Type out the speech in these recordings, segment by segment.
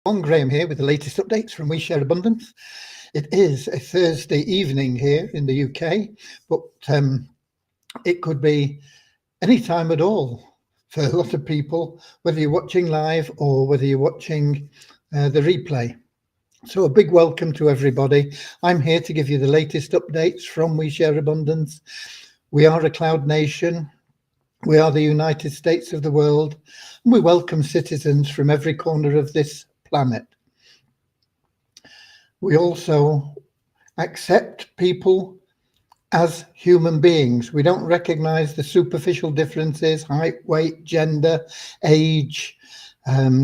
Graham here with the latest updates from We Share Abundance. It is a Thursday evening here in the UK, but it could be any time at all for a lot of people, whether you're watching live or whether you're watching the replay. So a big welcome to everybody. I'm here to give you the latest updates from We Share Abundance. We are a cloud nation. We are the United States of the world, and we welcome citizens from every corner of this planet. We also accept people as human beings. We don't recognize the superficial differences, height, weight, gender, age,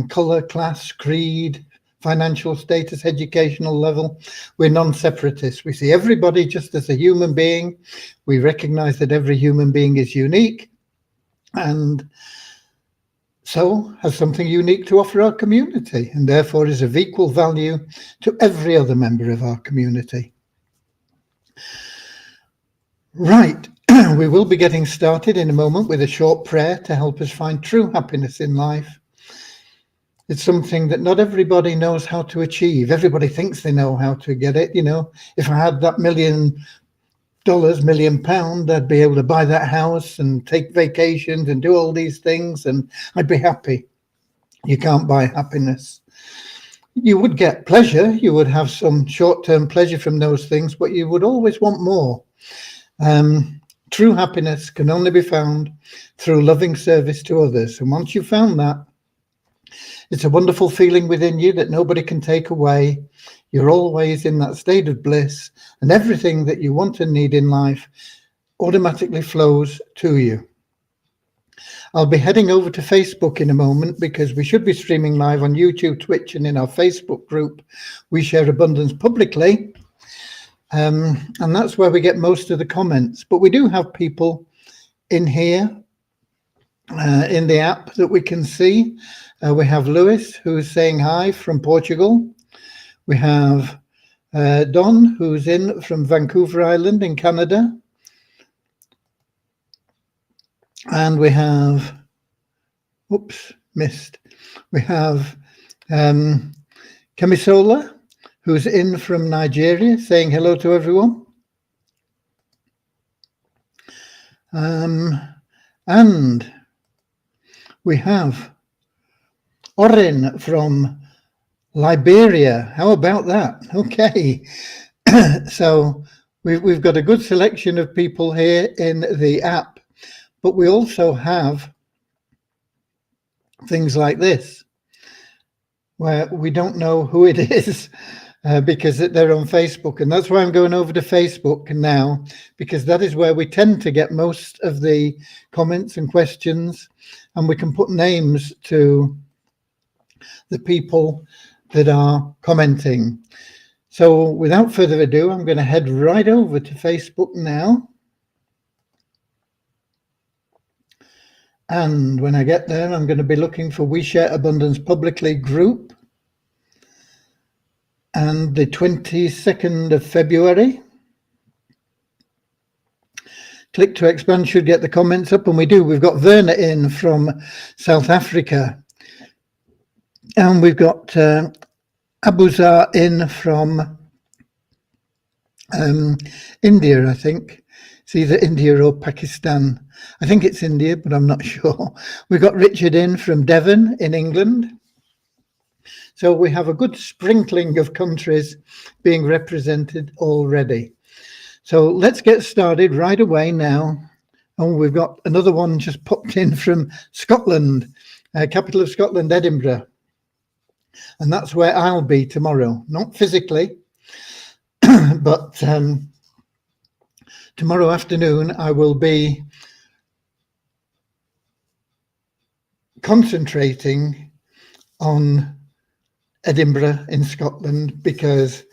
color, class, creed, financial status, educational level. We're non-separatists. We see everybody just as a human being. We recognize that every human being is unique and so has something unique to offer our community, and therefore is of equal value to every other member of our community. Right, we will be getting started in a moment with a short prayer to help us find true happiness in life. It's something that not everybody knows how to achieve. Everybody thinks they know how to get it. You know, if I had that $1 million, I'd be able to buy that house and take vacations and do all these things and I'd be happy. You can't buy happiness. You would get pleasure. You would have some short-term pleasure from those things, but you would always want more. True happiness can only be found through loving service to others. And once you've found that, it's a wonderful feeling within you that nobody can take away. You're always in that state of bliss, and everything that you want and need in life automatically flows to you. I'll be heading over to Facebook in a moment because we should be streaming live on YouTube, Twitch, and in our Facebook group, We Share Abundance Publicly. And that's where we get most of the comments. But we do have people in here in the app that we can see. We have Lewis, who's saying hi from Portugal. We have Don, who's in from Vancouver Island in Canada. And we have, We have Kamisola, who's in from Nigeria, saying hello to everyone. And we have Oren from Liberia. How about that? Okay. So we've got a good selection of people here in the app, but we also have things like this, where we don't know who it is because they're on Facebook. And that's why I'm going over to Facebook now, because that is where we tend to get most of the comments and questions, and we can put names to the people that are commenting. So without further ado, I'm going to head right over to Facebook now. And when I get there, I'm going to be looking for We Share Abundance Publicly group. And the 22nd of February. Click to expand should get the comments up, and we do. We've got Verna in from South Africa. And we've got Abuzar in from India, I think. It's either India or Pakistan. I think it's India, but I'm not sure. We've got Richard in from Devon in England. So we have a good sprinkling of countries being represented already. So let's get started right away now. And we've got another one just popped in from Scotland, capital of Scotland, Edinburgh. And that's where I'll be tomorrow, not physically, but tomorrow afternoon I will be concentrating on Edinburgh in Scotland because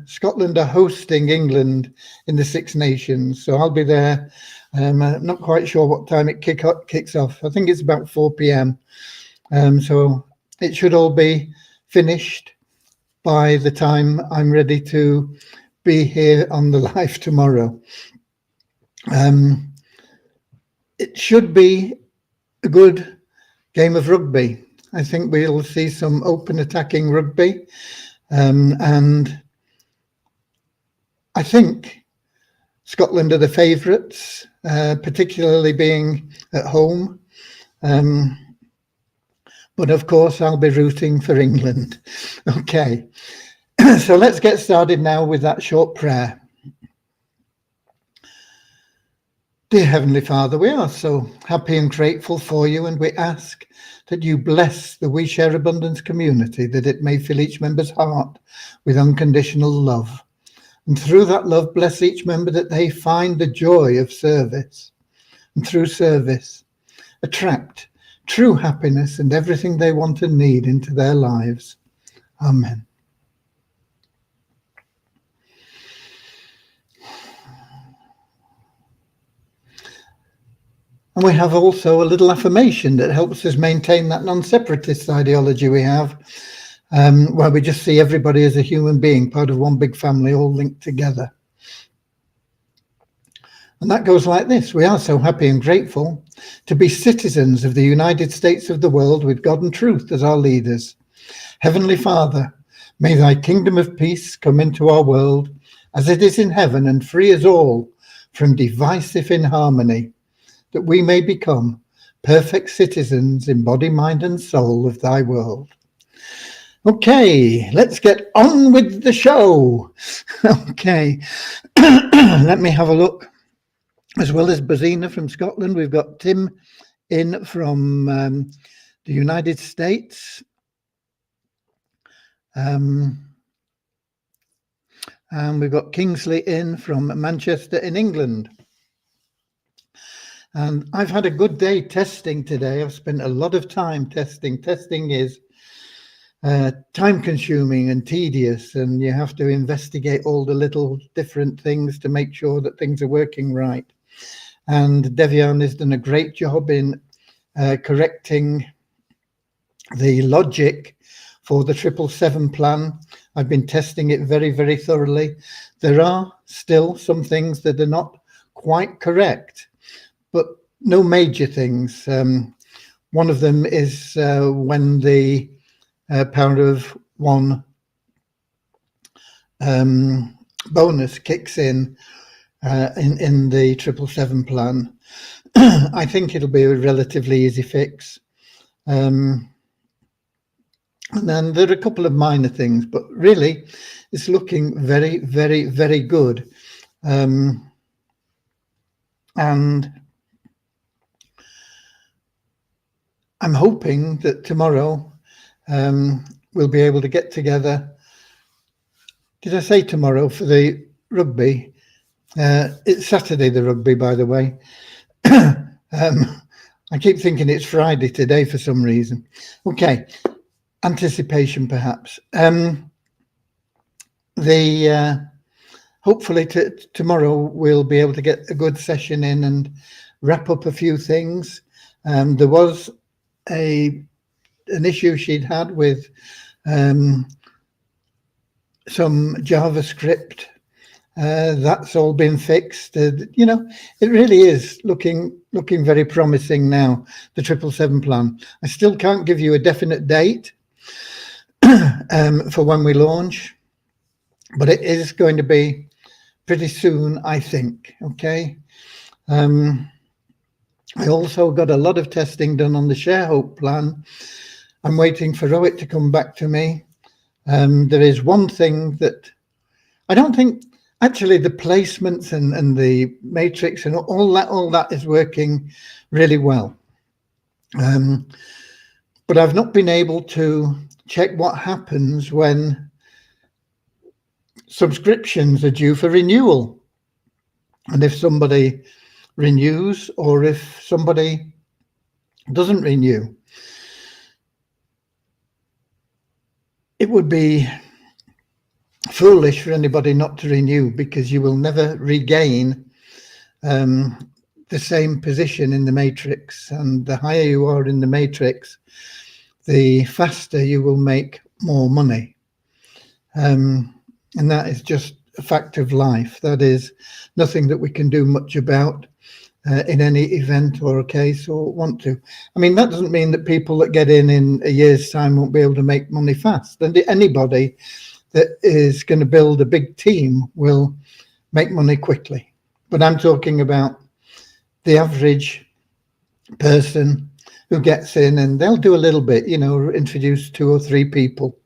Scotland are hosting England in the Six Nations. So I'll be there. I'm not quite sure what time it kicks off. I think it's about 4 p.m. So it should all be finished by the time I'm ready to be here on the live tomorrow. It should be a good game of rugby. I think we'll see some open attacking rugby, and I think Scotland are the favourites, particularly being at home. But of course, I'll be rooting for England. Okay, so let's get started now with that short prayer. Dear Heavenly Father, we are so happy and grateful for you, and we ask that you bless the We Share Abundance community, that it may fill each member's heart with unconditional love. And through that love, bless each member that they find the joy of service. And through service, attract true happiness and everything they want and need into their lives. Amen. And we have also a little affirmation that helps us maintain that non-separatist ideology we have, where we just see everybody as a human being, part of one big family, all linked together. And that goes like this. We are so happy and grateful to be citizens of the United States of the world with God and truth as our leaders. Heavenly Father, may thy kingdom of peace come into our world as it is in heaven, and free us all from divisive inharmony, that we may become perfect citizens in body, mind and soul of thy world. Okay, let's get on with the show. Okay, let me have a look. As well as Bazina from Scotland, we've got Tim in from the United States. And we've got Kingsley in from Manchester in England. And I've had a good day testing today. I've spent a lot of time testing. Testing is time consuming and tedious, and you have to investigate all the little different things to make sure that things are working right. And Devian has done a great job in correcting the logic for the 777 plan. I've been testing it very, very thoroughly. There are still some things that are not quite correct, but no major things. One of them is when the power of one bonus kicks in the 777 plan. I think it'll be a relatively easy fix. And then there are a couple of minor things, but really it's looking very, very, very good. And I'm hoping that tomorrow we'll be able to get together. Did I say tomorrow for the rugby? It's Saturday, the rugby, by the way. I keep thinking it's Friday today for some reason. Okay, anticipation perhaps. Hopefully tomorrow we'll be able to get a good session in and wrap up a few things. There was an issue she'd had with some JavaScript. That's all been fixed. You know, it really is looking very promising now, the 777 plan. I still can't give you a definite date for when we launch, but it is going to be pretty soon, I think. Okay. I also got a lot of testing done on the ShareHope plan. I'm waiting for Rohit to come back to me. There is one thing that I don't think, actually the placements and the matrix and all that is working really well. But I've not been able to check what happens when subscriptions are due for renewal. And if somebody renews or if somebody doesn't renew. It would be foolish for anybody not to renew, because you will never regain the same position in the matrix, and the higher you are in the matrix, the faster you will make more money. And that is just a fact of life. That is nothing that we can do much about. in any event or a case or want to. I mean, that doesn't mean that people that get in a year's time won't be able to make money fast. And anybody that is going to build a big team will make money quickly. But I'm talking about the average person who gets in, and they'll do a little bit, you know, introduce 2 or 3 people.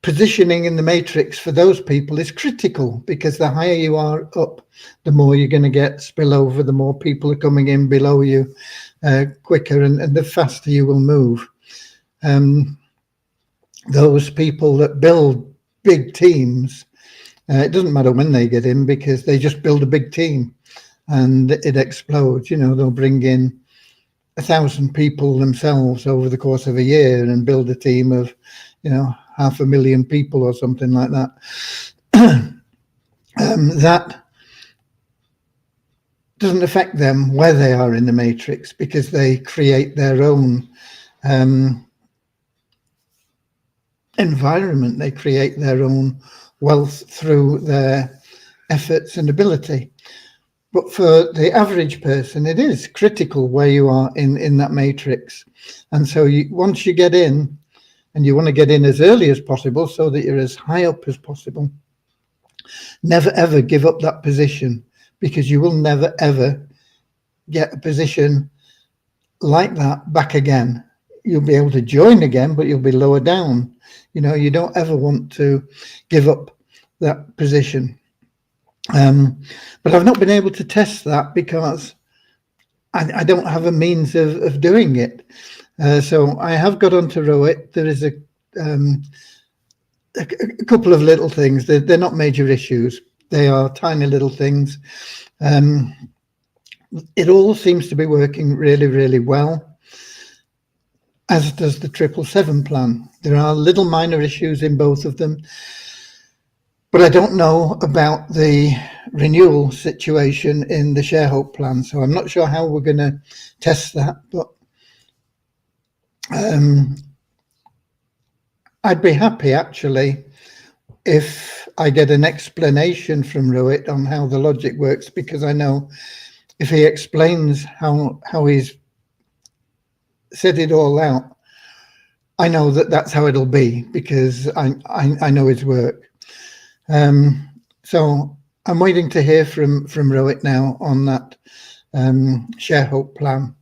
Positioning in the matrix for those people is critical, because the higher you are up, the more you're going to get spillover, the more people are coming in below you quicker, and the faster you will move. Those people that build big teams, it doesn't matter when they get in, because they just build a big team and it explodes. You know, they'll bring in 1,000 people themselves over the course of a year and build a team of, you know, 500,000 people or something like that. That doesn't affect them where they are in the matrix, because they create their own environment. They create their own wealth through their efforts and ability. But for the average person, it is critical where you are in that matrix. And so once you get in, and you want to get in as early as possible so that you're as high up as possible, never ever give up that position, because you will never ever get a position like that back again. You'll be able to join again, but you'll be lower down. You know, you don't ever want to give up that position. But I've not been able to test that because I don't have a means of doing it. So I have got onto Rowit. There is a couple of little things. They're not major issues. They are tiny little things. It all seems to be working really, really well, as does the 777 plan. There are little minor issues in both of them, but I don't know about the renewal situation in the ShareHope plan, so I'm not sure how we're going to test that. But I'd be happy, actually, if I get an explanation from Rowit on how the logic works, because I know if he explains how he's set it all out, I know that that's how it'll be, because I know his work. So I'm waiting to hear from Rowit now on that ShareHope plan.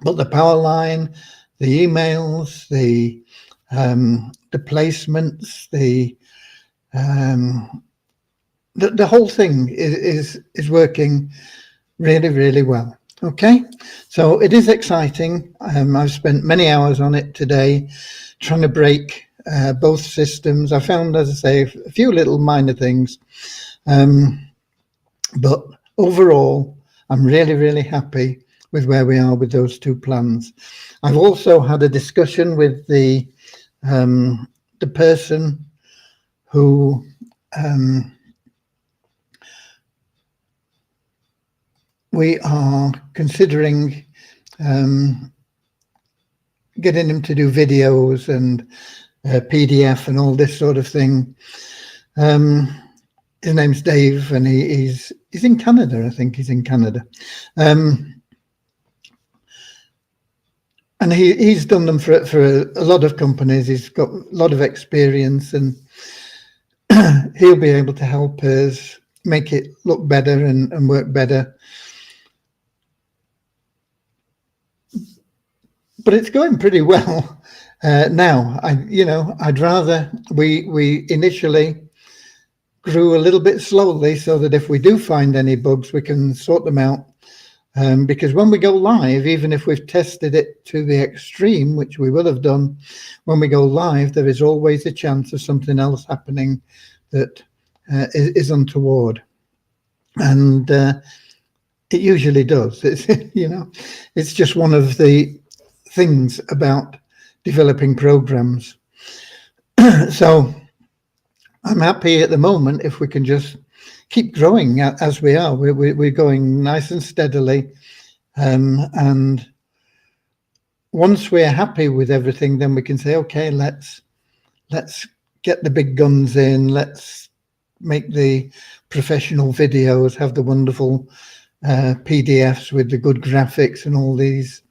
But the Powerline, the emails, the placements, the whole thing is working really, really well. Okay, so it is exciting. I've spent many hours on it today, trying to break both systems. I found, as I say, a few little minor things, but overall, I'm really, really happy with where we are with those 2 plans. I've also had a discussion with the person who we are considering getting him to do videos and PDF and all this sort of thing. His name's Dave, and he's in Canada. I think he's in Canada. And he's done them for a lot of companies. He's got a lot of experience, and he'll be able to help us make it look better and work better. But it's going pretty well now. I'd rather we initially grew a little bit slowly, so that if we do find any bugs, we can sort them out. Because when we go live, even if we've tested it to the extreme, which we will have done, when we go live, there is always a chance of something else happening that is untoward. And it usually does. It's, it's just one of the things about developing programs. So I'm happy at the moment if we can just keep growing as we are. We're going nice and steadily, and once we're happy with everything, then we can say, okay, let's get the big guns in. Let's make the professional videos, have the wonderful PDFs with the good graphics and all these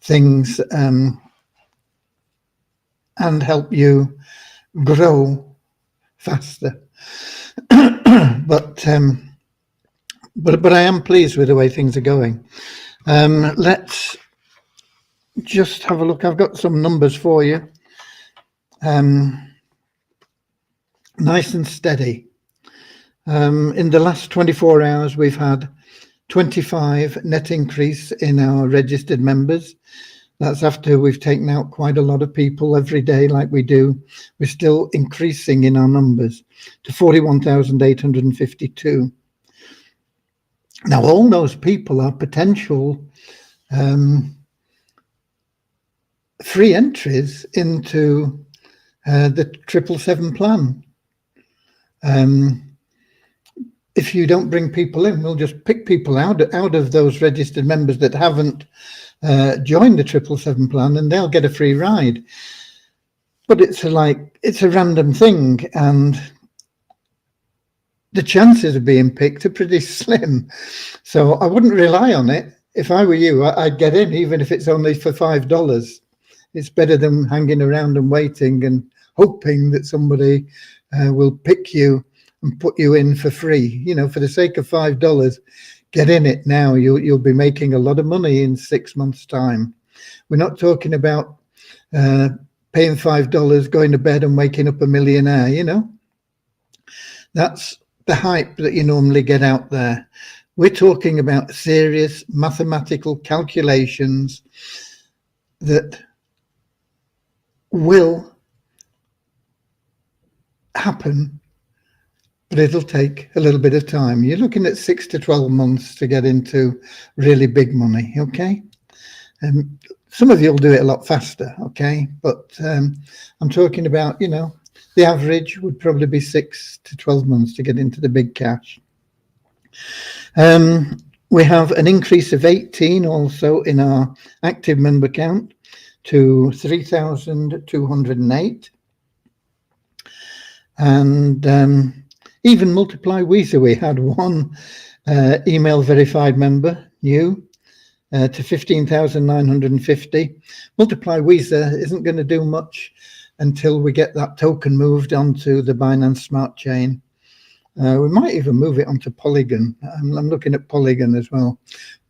things, and help you grow faster. But I am pleased with the way things are going. Let's just have a look. I've got some numbers for you. Nice and steady. In the last 24 hours, we've had 25 net increase in our registered members. That's after we've taken out quite a lot of people every day like we do. We're still increasing in our numbers to 41,852. Now, all those people are potential free entries into the 777 plan. If you don't bring people in, we'll just pick people out of those registered members that haven't joined the 777 plan, and they'll get a free ride. But it's a random thing, and the chances of being picked are pretty slim. So I wouldn't rely on it. If I were you, I'd get in, even if it's only for $5. It's better than hanging around and waiting and hoping that somebody will pick you and put you in for free. You know, for the sake of $5, get in it now. You'll be making a lot of money in 6 months' time. We're not talking about paying $5, going to bed and waking up a millionaire. You know, that's the hype that you normally get out there. We're talking about serious mathematical calculations that will happen, but it'll take a little bit of time. You're looking at 6 to 12 months to get into really big money, okay? And some of you will do it a lot faster, okay? But I'm talking about, you know, the average would probably be 6 to 12 months to get into the big cash. We have an increase of 18 also in our active member count to 3,208. And even Multiply Weezer, we had one email verified member new to 15,950. Multiply Weezer isn't going to do much until we get that token moved onto the Binance Smart Chain. We might even move it onto Polygon. I'm looking at Polygon as well.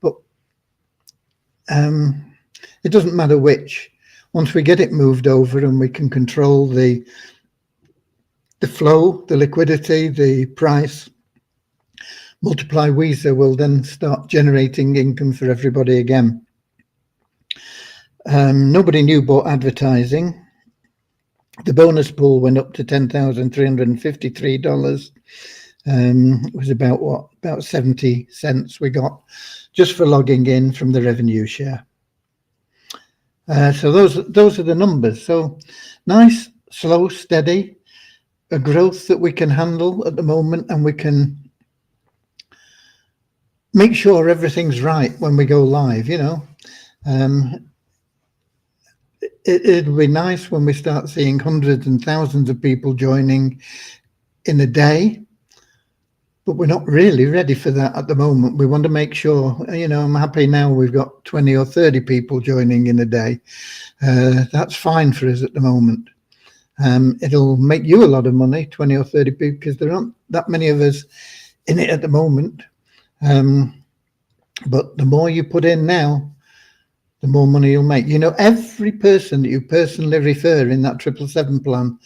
But it doesn't matter which. Once we get it moved over and we can control the flow, the liquidity, the price, Multiply Weezer will then start generating income for everybody again. Nobody new bought advertising. The bonus pool went up to $10,353. It was about 70 cents we got just for logging in from the revenue share. So those are the numbers. So nice, slow, steady, a growth that we can handle at the moment, and we can make sure everything's right when we go live. You know, it'll be nice when we start seeing hundreds and thousands of people joining in a day, but we're not really ready for that at the moment. We want to make sure, you know, I'm happy now we've got 20 or 30 people joining in a day. That's fine for us at the moment. It'll make you a lot of money, 20 or 30 people, because there aren't that many of us in it at the moment. But the more you put in now, the more money you'll make. You know, every person that you personally refer in that 777 plan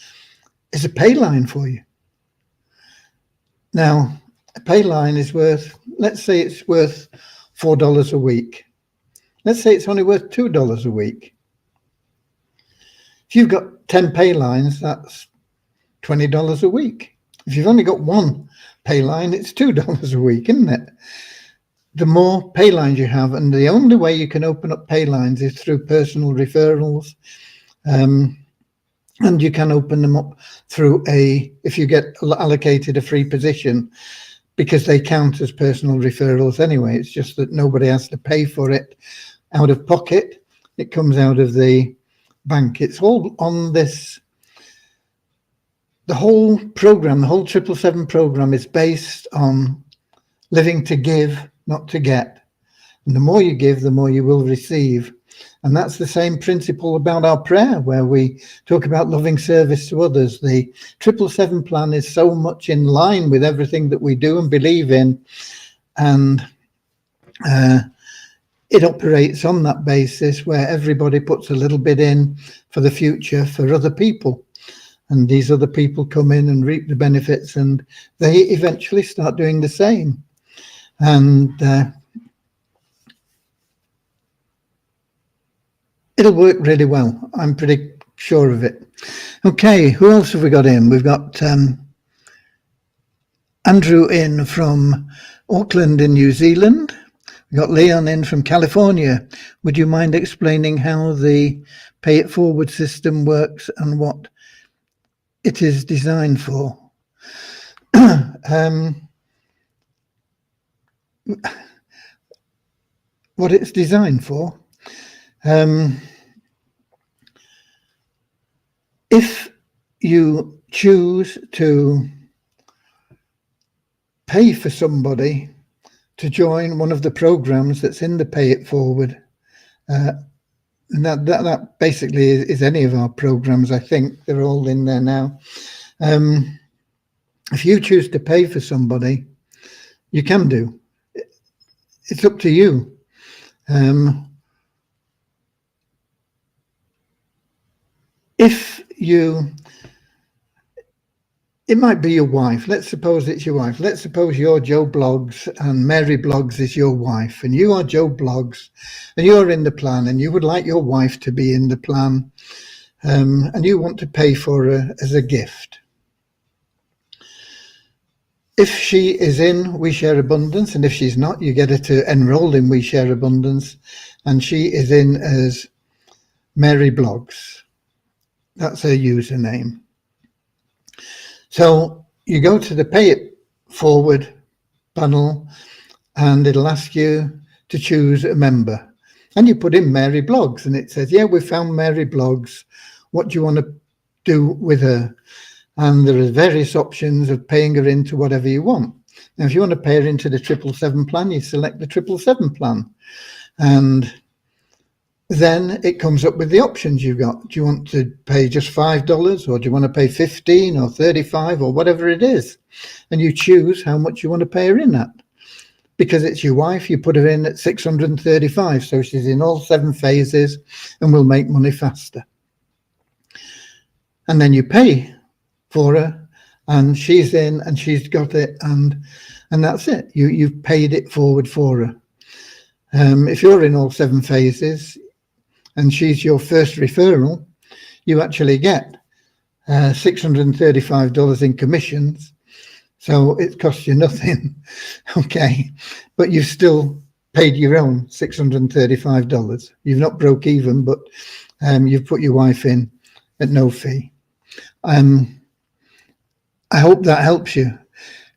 is a pay line for you. Now, a pay line is worth, let's say it's worth $4 a week. Let's say it's only worth $2 a week. If you've got 10 pay lines, that's $20 a week. If you've only got one pay line, it's $2 a week, isn't it? The more pay lines you have, and the only way you can open up pay lines is through personal referrals. And you can open them up through if you get allocated a free position, because they count as personal referrals anyway. It's just that nobody has to pay for it out of pocket. It comes out of the bank. It's all on the the whole program, the whole 777 program is based on living to give, not to get. And the more you give, the more you will receive. And that's the same principle about our prayer, where we talk about loving service to others. The 777 plan is so much in line with everything that we do and believe in. And it operates on that basis, where everybody puts a little bit in for the future for other people. And these other people come in and reap the benefits, and they eventually start doing the same. And it'll work really well. I'm pretty sure of it. Okay, who else have we got in? We've got Andrew in from Auckland in New Zealand. We've got Leon in from California. Would you mind explaining how the Pay It Forward system works and what it is designed for? What it's designed for? If you choose to pay for somebody to join one of the programs that's in the Pay It Forward, and that basically is any of our programs. I think they're all in there now. If you choose to pay for somebody, you can do. It's up to you. If you, it might be your wife. Let's suppose it's your wife. Let's suppose you're Joe Bloggs and Mary Bloggs is your wife, and you are Joe Bloggs and you're in the plan, and you would like your wife to be in the plan, and you want to pay for her as a gift. If she is in We Share Abundance, and if she's not, you get her to enroll in We Share Abundance, and she is in as Mary Bloggs. That's her username. So you go to the Pay It Forward panel, and it'll ask you to choose a member. And you put in Mary Bloggs, and it says, yeah, we found Mary Bloggs. What do you want to do with her? And there are various options of paying her into whatever you want. Now, if you want to pay her into the 777 plan, you select the 777 plan. And then it comes up with the options you've got. Do you want to pay just $5, or do you want to pay $15 or $35 or whatever it is? And you choose how much you want to pay her in at. Because it's your wife, you put her in at $635. So she's in all 7 phases and will make money faster. And then you pay for her, and she's in and she's got it, and that's it. You've paid it forward for her. If you're in all 7 phases and she's your first referral, you actually get $635 in commissions. So it costs you nothing. Okay, but you've still paid your own $635. You've not broke even, but you've put your wife in at no fee. I hope that helps you.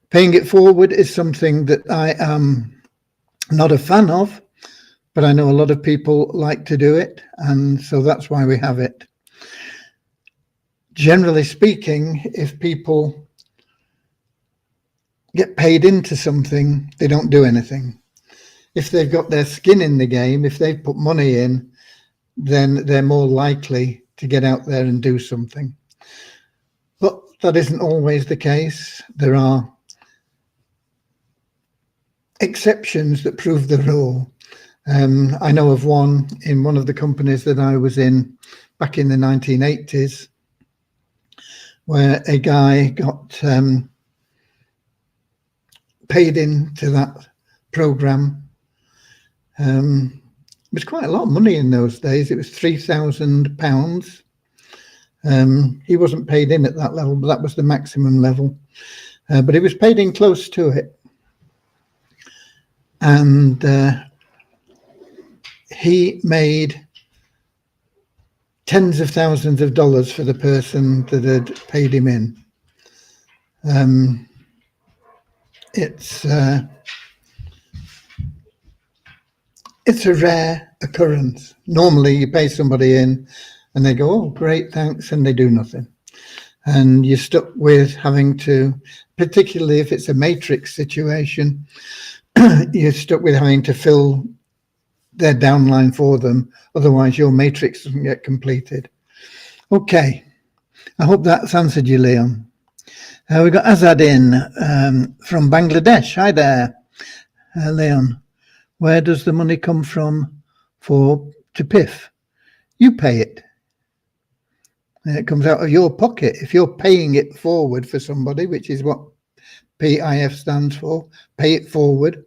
Paying it forward is something that I am not a fan of, but I know a lot of people like to do it, and so that's why we have it. Generally speaking, if people get paid into something, they don't do anything. If they've got their skin in the game, if they've put money in, then they're more likely to get out there and do something. But that isn't always the case. There are exceptions that prove the rule. I know of one in one of the companies that I was in back in the 1980s, where a guy got paid into that program. It was quite a lot of money in those days. It was £3,000. He wasn't paid in at that level, but that was the maximum level. But he was paid in close to it. And he made tens of thousands of dollars for the person that had paid him in. It's a rare occurrence. Normally you pay somebody in and they go, oh, great, thanks, and they do nothing. and you're stuck with having to, particularly if it's a matrix situation, you're stuck with having to fill their downline for them. Otherwise, your matrix doesn't get completed. Okay, I hope that's answered you, Leon. We've got Azad in from Bangladesh. Hi there, Leon. Where does the money come from to PIF? You pay it. It comes out of your pocket. If you're paying it forward for somebody, which is what PIF stands for, pay it forward,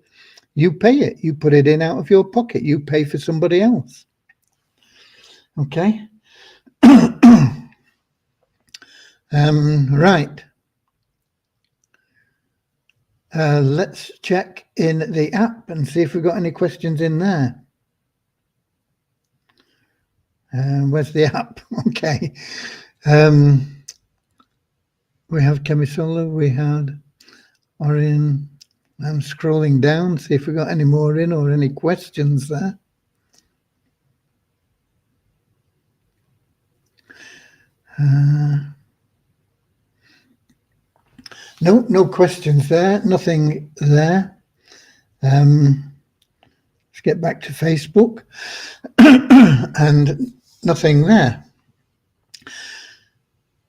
you pay it. You put it in out of your pocket. You pay for somebody else. Okay. Right. Let's check in the app and see if we've got any questions in there. Where's the app? Okay. We have Kemisola, we had Orion. I'm scrolling down, see if we got any more in or any questions there. No questions there, nothing there. Let's get back to Facebook and nothing there.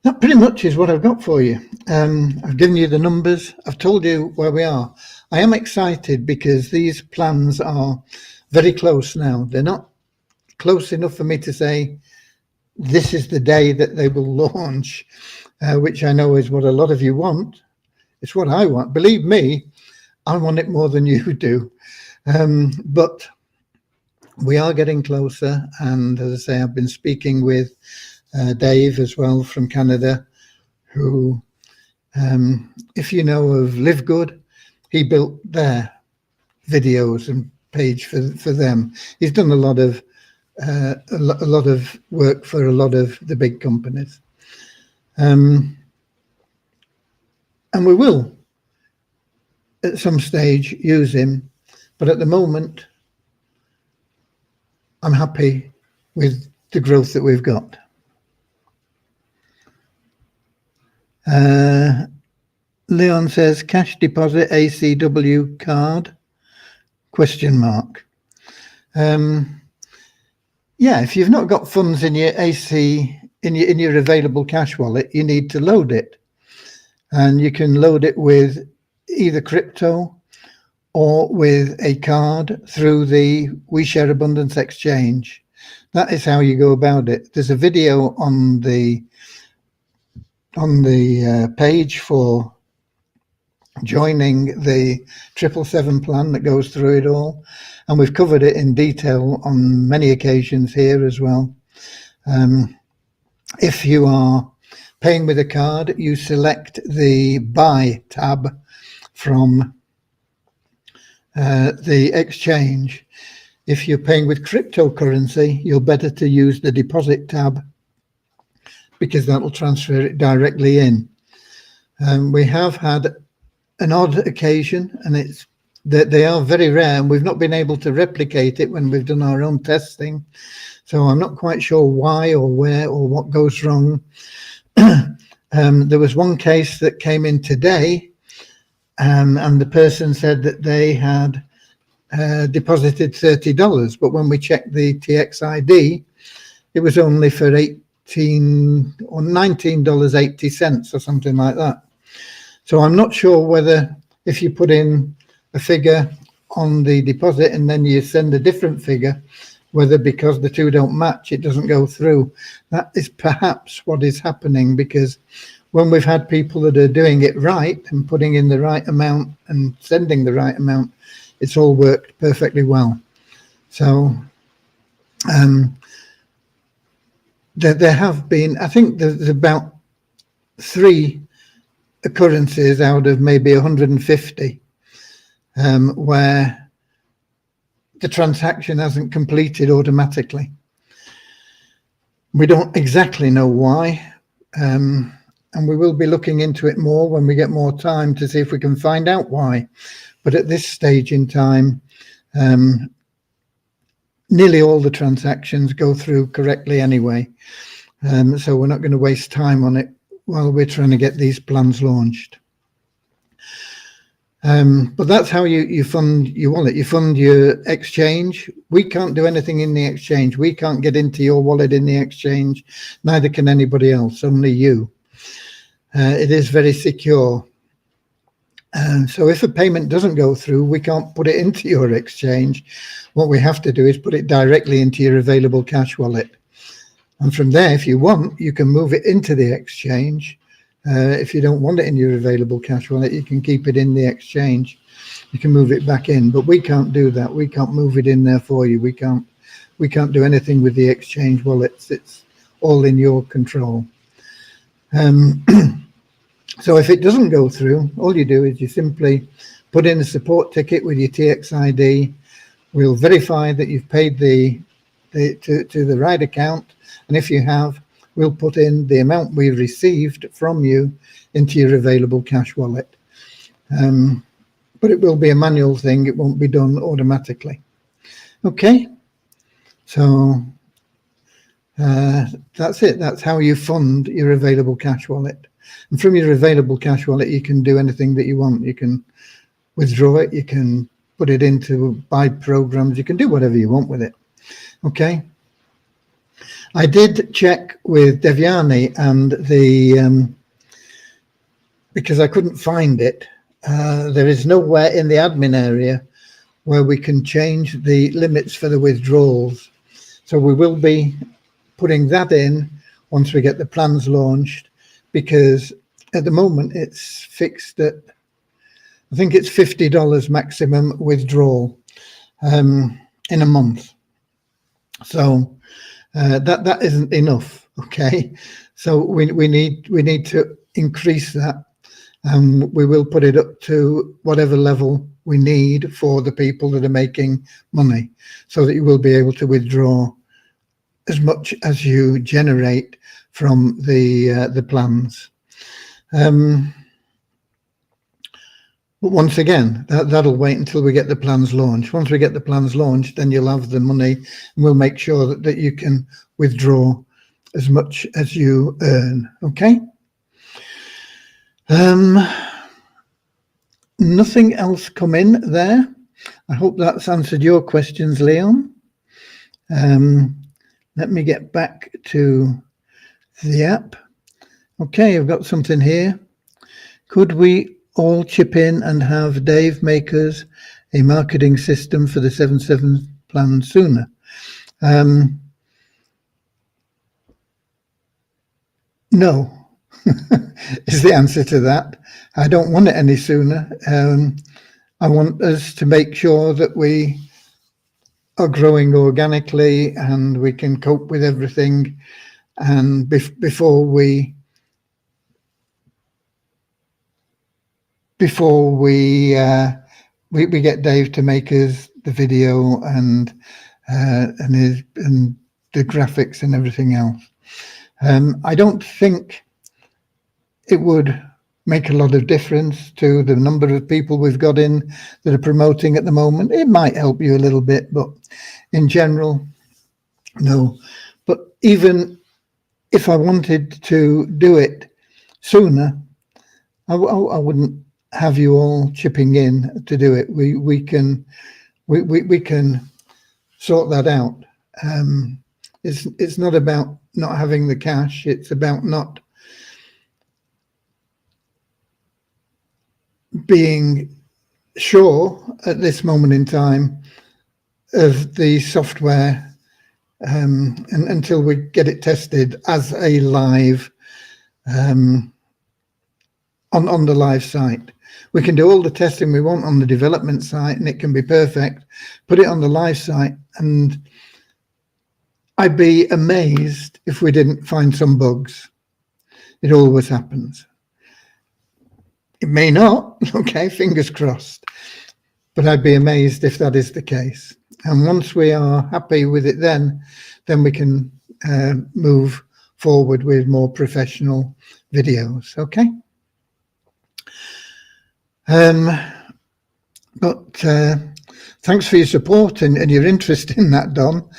That pretty much is what I've got for you. I've given you the numbers. I've told you where we are. I am excited because these plans are very close now. They're not close enough for me to say this is the day that they will launch, which I know is what a lot of you want. It's what I want. Believe me, I want it more than you do. But we are getting closer. And as I say, I've been speaking with Dave as well from Canada, who, if you know of Live Good, he built their videos and page for them. He's done a lot of work for a lot of the big companies, and we will at some stage use him. But at the moment, I'm happy with the growth that we've got. Leon says cash deposit ACW card ? Yeah, if you've not got funds in your AC in your available cash wallet, you need to load it, and you can load it with either crypto or with a card through the We Share Abundance exchange. That is how you go about it. There's a video on the page for joining the 777 plan that goes through it all, and we've covered it in detail on many occasions here as well. If you are paying with a card, you select the buy tab from the exchange. If you're paying with cryptocurrency, you're better to use the deposit tab, because that will transfer it directly in. We have had an odd occasion, and it's that they are very rare, and we've not been able to replicate it when we've done our own testing. So I'm not quite sure why or where or what goes wrong. There was one case that came in today, and the person said that they had deposited $30, but when we checked the TXID, it was only for $18 or $19.80 or something like that. So I'm not sure whether if you put in a figure on the deposit and then you send a different figure, whether because the two don't match, it doesn't go through. That is perhaps what is happening, because when we've had people that are doing it right and putting in the right amount and sending the right amount, it's all worked perfectly well. So there have been, I think there's about 3 occurrences out of maybe 150 where the transaction hasn't completed automatically. We don't exactly know why, and we will be looking into it more when we get more time to see if we can find out why. But at this stage in time, nearly all the transactions go through correctly anyway, so we're not going to waste time on it while we're trying to get these plans launched. But that's how you fund your wallet. You fund your exchange. We can't do anything in the exchange. We can't get into your wallet in the exchange. Neither can anybody else, only you. It is very secure. So if a payment doesn't go through, we can't put it into your exchange. What we have to do is put it directly into your available cash wallet. And from there, if you want, you can move it into the exchange. If you don't want it in your available cash wallet, you can keep it in the exchange. You can move it back in, but we can't do that. We can't move it in there for you. We can't do anything with the exchange wallets. It's all in your control. So if it doesn't go through, all you do is you simply put in a support ticket with your TXID. We'll verify that you've paid to the right account, and if you have, we'll put in the amount we received from you into your available cash wallet. But it will be a manual thing. It won't be done automatically. Okay, so that's it. That's how you fund your available cash wallet. And from your available cash wallet, you can do anything that you want. You can withdraw it. You can put it into buy programs. You can do whatever you want with it. Okay. I did check with Devyani and because I couldn't find it. There is nowhere in the admin area where we can change the limits for the withdrawals. So we will be putting that in once we get the plans launched, because at the moment it's fixed at, I think it's $50 maximum withdrawal in a month. So that isn't enough. Okay, so we need to increase that, and we will put it up to whatever level we need for the people that are making money, so that you will be able to withdraw as much as you generate from the plans. But once again, that'll wait until we get the plans launched. Once we get the plans launched, then you'll have the money, and we'll make sure that you can withdraw as much as you earn. Okay. Nothing else come in there. I hope that's answered your questions, Leon. Let me get back to the app. Okay, I've got something here. Could we all chip in and have Dave make us a marketing system for the 7/7 plan sooner? No, is the answer to that. I don't want it any sooner. I want us to make sure that we are growing organically and we can cope with everything, and before we get Dave to make us the video and the graphics and everything else. I don't think it would make a lot of difference to the number of people we've got in that are promoting at the moment. It might help you a little bit, but in general, no. But even if I wanted to do it sooner, I wouldn't have you all chipping in to do it. We can sort that out. It's not about not having the cash. It's about not being sure at this moment in time of the software until we get it tested as a live on the live site. We can do all the testing we want on the development site and it can be perfect. Put it on the live site and I'd be amazed if we didn't find some bugs. It always happens. It may not, okay, fingers crossed, but I'd be amazed if that is the case. And once we are happy with it, then we can move forward with more professional videos, okay? But thanks for your support and your interest in that, Don.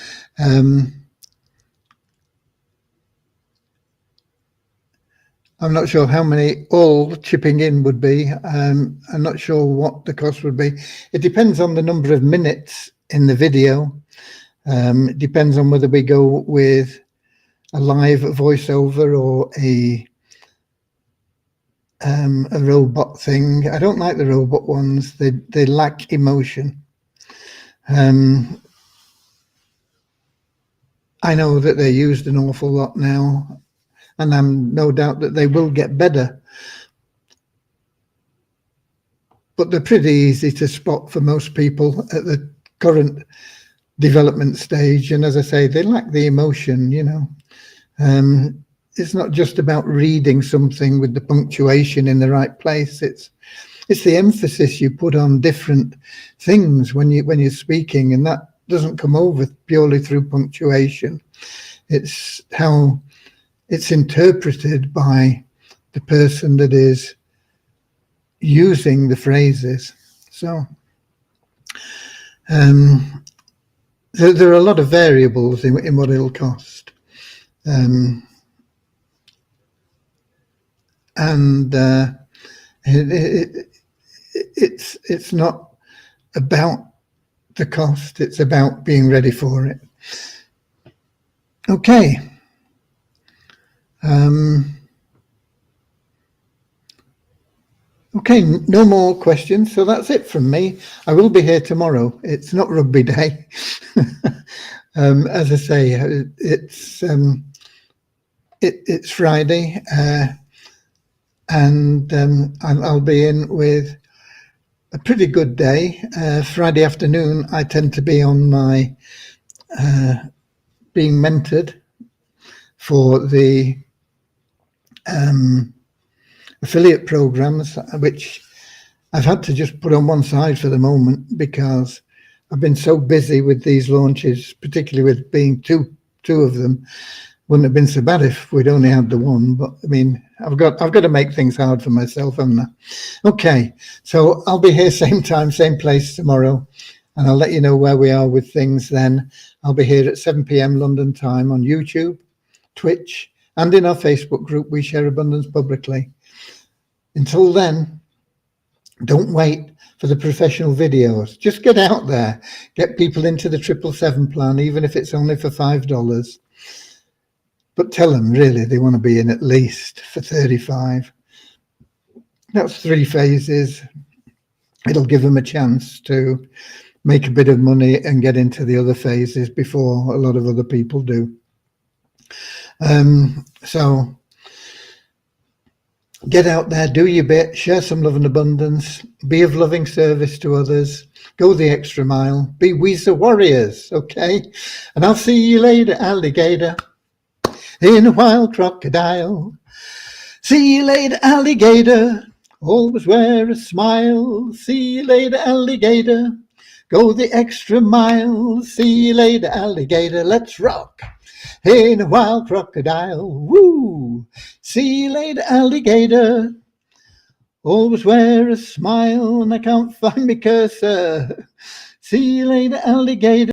I'm not sure how many all chipping in would be. I'm not sure what the cost would be. It depends on the number of minutes in the video. It depends on whether we go with a live voiceover or a robot thing. I don't like the robot ones. They lack emotion. I know that they're used an awful lot now, and I'm no doubt that they will get better. But they're pretty easy to spot for most people at the current development stage. And as I say, they lack the emotion, you know. It's not just about reading something with the punctuation in the right place. It's the emphasis you put on different things when you're speaking, and that doesn't come over purely through punctuation. It's how it's interpreted by the person that is using the phrases. So there are a lot of variables in what it'll cost. It's not about the cost, it's about being ready for it. Okay. Okay, no more questions, so that's it from me. I will be here tomorrow. It's not rugby day. As I say, it's Friday, and I'll be in with a pretty good day. Friday afternoon, I tend to be on my being mentored for the affiliate programs, which I've had to just put on one side for the moment because I've been so busy with these launches, particularly with being two of them. Wouldn't have been so bad if we'd only had the one, but I mean, I've got to make things hard for myself, haven't I? Okay, so I'll be here same time, same place tomorrow, and I'll let you know where we are with things then. I'll be here at 7 p.m. London time on YouTube, Twitch, and in our Facebook group, We Share Abundance Publicly. Until then, don't wait for the professional videos. Just get out there, get people into the 777 plan, even if it's only for $5. But tell them really they want to be in at least for 35. That's 3 phases. It'll give them a chance to make a bit of money and get into the other phases before a lot of other people do. So get out there, do your bit, share some love and abundance, be of loving service to others, go the extra mile, be Weezer warriors, okay? And I'll see you later, alligator, in a wild crocodile. See you later, alligator, always wear a smile. See you later, alligator, go the extra mile. See you later, alligator, let's rock. In a wild crocodile, woo! See you later, alligator. Always wear a smile, and I can't find my cursor. See you later, alligator.